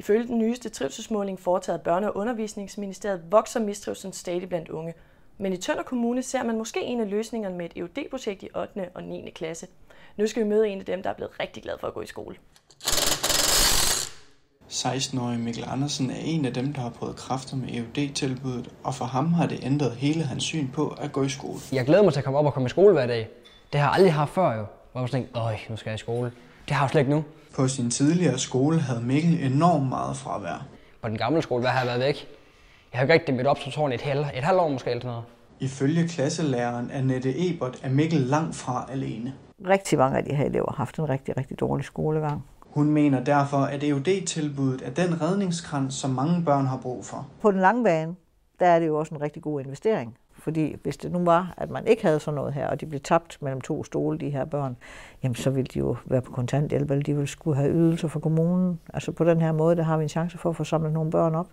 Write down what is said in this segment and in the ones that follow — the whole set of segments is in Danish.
Ifølge den nyeste trivselsmåling foretaget af Børne- og Undervisningsministeriet vokser mistrivslen stadig blandt unge. Men i Tønder Kommune ser man måske en af løsningerne med et EUD-projekt i 8. og 9. klasse. Nu skal vi møde en af dem, der er blevet rigtig glad for at gå i skole. 16-årige Mikkel Andersen er en af dem, der har prøvet kræfter med EUD-tilbuddet, og for ham har det ændret hele hans syn på at gå i skole. Jeg glæder mig til at komme op og komme i skole hver dag. Det har jeg aldrig haft før jo. Hvor jeg tænkte, nu skal jeg i skole. Det har jeg slet ikke nu. På sin tidligere skole havde Mikkel enormt meget fravær. På den gamle skole, hvad har jeg været væk? Jeg har ikke rigtig mødt op som tårn et halvt år måske eller noget. Ifølge klasselæreren Annette Ebert er Mikkel langt fra alene. Rigtig mange af de her elever har haft en rigtig dårlig skolegang. Hun mener derfor, at EUD-tilbuddet er den redningskrans, som mange børn har brug for. På den lange bane, der er det jo også en rigtig god investering. Fordi hvis det nu var, at man ikke havde sådan noget her, og de blev tabt mellem to stole, de her børn, jamen så ville de jo være på kontanthjælp, eller de ville skulle have ydelser fra kommunen. Altså på den her måde, der har vi en chance for at få samlet nogle børn op.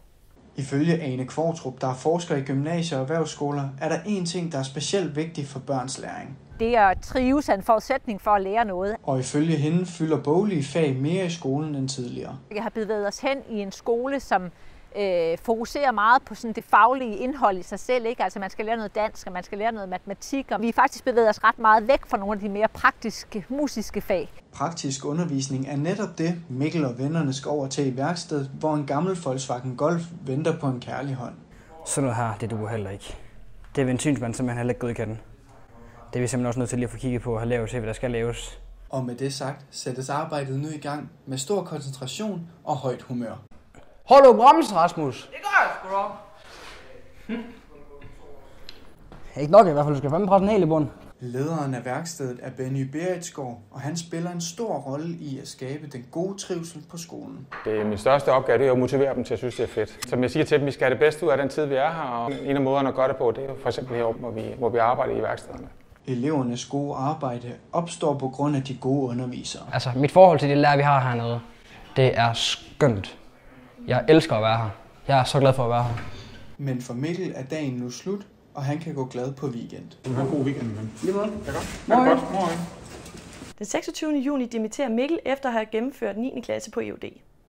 Ifølge Ane Kvartrup, der er forsker i gymnasier og erhvervsskoler, er der én ting, der er specielt vigtig for børns læring. Det at trives er en forudsætning for at lære noget. Og ifølge hende fylder boglige fag mere i skolen end tidligere. Jeg har bevæget os hen i en skole, som fokuserer meget på sådan det faglige indhold i sig selv. Ikke? Altså man skal lære noget dansk, og man skal lære noget matematik. Og vi er faktisk bevæget os ret meget væk fra nogle af de mere praktiske, musiske fag. Praktisk undervisning er netop det, Mikkel og vennerne skal over til i værkstedet, hvor en gammel Volkswagen Golf venter på en kærlig hånd. Sådan noget her, det duer heller ikke. Det vil en synsmand simpelthen heller ikke godkende. Det er vi simpelthen også nødt til lige at få kigget på og have lavet til, hvad der skal laves. Og med det sagt, sættes arbejdet nu i gang med stor koncentration og højt humør. Hold du bremsen, Rasmus! Det gør jeg sgu da. Ikke nok i hvert fald, du skal fandme presse den helt i bunden. Lederen af værkstedet er Benny Beritsgaard, og han spiller en stor rolle i at skabe den gode trivsel på skolen. Det er min største opgave, det er at motivere dem til at synes, det er fedt. Som jeg siger til dem, vi skal have det bedste ud af den tid, vi er her, og en af måderne at gøre det på, det er for eksempel heroppe, hvor vi arbejder i værkstederne. Elevernes gode arbejde opstår på grund af de gode undervisere. Altså, mit forhold til de lærer, vi har hernede, det er skønt. Jeg elsker at være her. Jeg er så glad for at være her. Men for Mikkel er dagen nu slut, og han kan gå glad på weekend. Du har en god weekend, men. Lige måde. Ja, godt. Morgen. Den 26. juni dimitterer Mikkel efter at have gennemført 9. klasse på EUD.